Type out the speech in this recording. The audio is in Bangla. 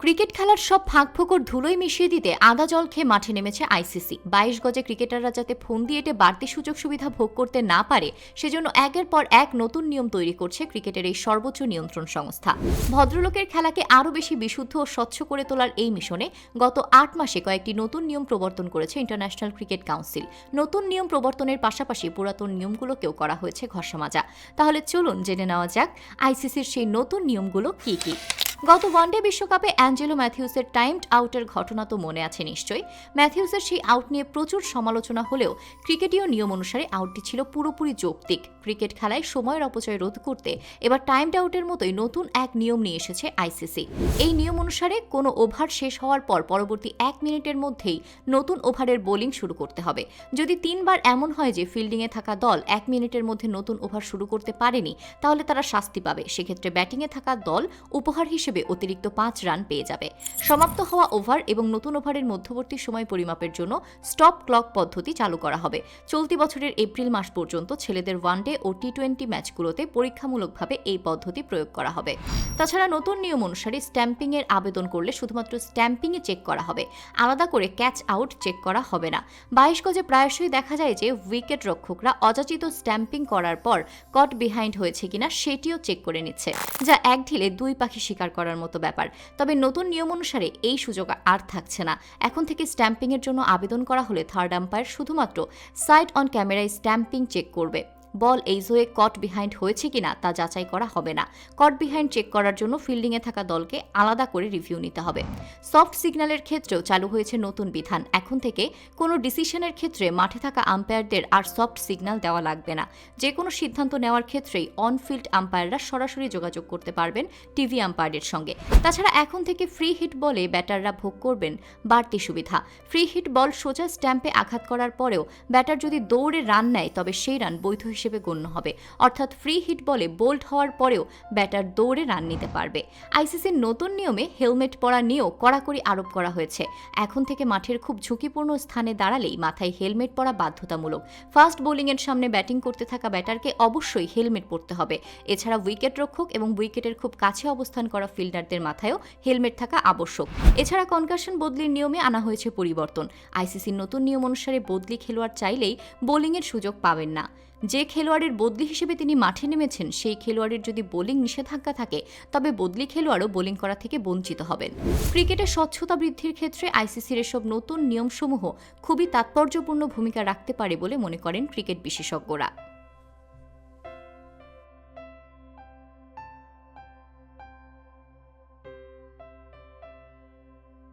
ক্রিকেট খেলার সব ফাঁকফোকর ধুলোয় মিশিয়ে দিতে আদা জল খেয়ে মাঠে নেমেছে আইসিসি। 22 গজে ক্রিকেটাররা যাতে ফোন দিয়ে এটে বাড়তি সুযোগ সুবিধা ভোগ করতে না পারে সেজন্য একের পর এক নতুন নিয়ম তৈরি করছে ক্রিকেটের এই সর্বোচ্চ নিয়ন্ত্রণ সংস্থা। ভদ্রলোকের খেলাকে আরও বেশি বিশুদ্ধ ও স্বচ্ছ করে তোলার এই মিশনে গত 8 মাসে কয়েকটি নতুন নিয়ম প্রবর্তন করেছে ইন্টারন্যাশনাল ক্রিকেট কাউন্সিল। নতুন নিয়ম প্রবর্তনের পাশাপাশি পুরাতন নিয়মগুলোকেও করা হয়েছে ঘষামাজা। তাহলে চলুন জেনে নেওয়া যাক আইসিসির সেই নতুন নিয়মগুলো কি কি। গত ওয়ানডে বিশ্বকাপে অ্যাঞ্জেলো ম্যাথিউসের টাইমড আউটের ঘটনা তো মনে আছে নিশ্চয়ই। ম্যাথিউসের সেই আউট নিয়ে প্রচুর সমালোচনা হলেও ক্রিকেটীয় নিয়ম অনুসারে আউটটি ছিল পুরোপুরি যৌক্তিক। ক্রিকেট খেলায় সময়ের অপচয় রোধ করতে এবার টাইমড আউটের মতোই নতুন এক নিয়ম নিয়ে এসেছে আইসিসি। এই নিয়ম অনুসারে কোনো ওভার শেষ হওয়ার পর পরবর্তী 1 মিনিটের মধ্যেই নতুন ওভারের বোলিং শুরু করতে হবে। যদি 3 বার এমন হয় যে ফিল্ডিংয়ে থাকা দল 1 মিনিটের মধ্যে নতুন ওভার শুরু করতে পারেনি, তাহলে তারা শাস্তি পাবে। সেক্ষেত্রে ব্যাটিংয়ে থাকা দল উপহার হিসেবে অতিরিক্ত 5 রান পেয়ে যাবে। সমাপ্ত হওয়া ওভার এবং নতুন ওভারের মধ্যবর্তী সময় পরিমাপের জন্য স্টপ ক্লক পদ্ধতি চালু করা হবে। চলতি বছরের এপ্রিল মাস পর্যন্ত ছেলেদের ওয়ানডে ও টি20 ম্যাচগুলোতে পরীক্ষামূলকভাবে এই পদ্ধতি প্রয়োগ করা হবে। তাছাড়া নতুন নিয়ম অনুসারে স্ট্যাম্পিংয়ের আবেদন করলে শুধুমাত্র স্ট্যাম্পিংয়ে চেক করা হবে, আলাদা করে ক্যাচ আউট চেক করা হবে না। 22 গজে প্রায়শই দেখা যায় যে উইকেট রক্ষকরা অযাচিত স্ট্যাম্পিং করার পর কট বিহাইন্ড হয়েছে কিনা সেটিও চেক করে নিচ্ছে, যা এক ঢিলে 2 পাখি শিকার করার মতো ব্যাপার। তবে নতুন নিয়ম অনুসারে এই সুযোগ আর থাকছে না। এখন থেকে স্ট্যাম্পিংয়ের জন্য আবেদন করা হলে থার্ড আম্পায়ার শুধুমাত্র সাইড অন ক্যামেরায় স্ট্যাম্পিং চেক করবে। বল এই জোয়ে কট বিহাইন্ড হয়েছে কিনা তা যাচাই করা হবে না। কট বিহাইন্ড চেক করার জন্য ফিল্ডিংয়ে থাকা দলকে আলাদা করে রিভিউ নিতে হবে। সফট সিগন্যালের ক্ষেত্রেও চালু হয়েছে নতুন বিধান। এখন থেকে কোনো ডিসিশনের ক্ষেত্রে মাঠে থাকা আম্পায়ারদের আর সফট সিগন্যাল দেওয়া লাগবে না। যে কোনো সিদ্ধান্ত নেওয়ার ক্ষেত্রেই অনফিল্ড আম্পায়াররা সরাসরি যোগাযোগ করতে পারবেন টিভি আম্পায়ারের সঙ্গে। তাছাড়া এখন থেকে ফ্রি হিট বলে ব্যাটাররা ভোগ করবেন বাড়তি সুবিধা। ফ্রি হিট বল সোজা স্ট্যাম্পে আঘাত করার পরেও ব্যাটার যদি দৌড়ে রান নেয় তবে সেই রান বৈধ হিসেবে গণ্য হবে। অর্থাৎ ফ্রি হিট বলে বোল্ড হওয়ার পরেও ব্যাটার দৌড়ে রান নিতে পারবে। আইসিসির নতুন নিয়মে হেলমেট পরা নিয়েও কড়াকড়ি আরোপ করা হয়েছে। এখন থেকে মাঠের খুব ঝুঁকিপূর্ণ স্থানে দাঁড়ালেই মাথায় হেলমেট পরা বাধ্যতামূলক। ফাস্ট বোলিংয়ের সামনে ব্যাটিং করতে থাকা ব্যাটারকে অবশ্যই হেলমেট পরতে হবে। এছাড়া উইকেট রক্ষক এবং উইকেটের খুব কাছে অবস্থান করা ফিল্ডারদের মাথায়ও হেলমেট থাকা আবশ্যক। এছাড়া কনকাশন বদলির নিয়মে আনা হয়েছে পরিবর্তন। আইসিসির নতুন নিয়ম অনুসারে বদলি খেলোয়াড় চাইলেই বোলিংয়ের সুযোগ পাবেন না। যে খেলোয়াড়ের বদলি হিসেবে তিনি মাঠে নেমেছেন সেই খেলোয়াড়ের যদি বোলিং নিষেধাজ্ঞা থাকে তবে বদলি খেলোয়াড়ও বোলিং করা থেকে বঞ্চিত হবেন। ক্রিকেটের স্বচ্ছতা বৃদ্ধির ক্ষেত্রে আইসিসির এসব নতুন নিয়মসমূহ খুবই তাৎপর্যপূর্ণ ভূমিকা রাখতে পারে বলে মনে করেন ক্রিকেট বিশেষজ্ঞরা।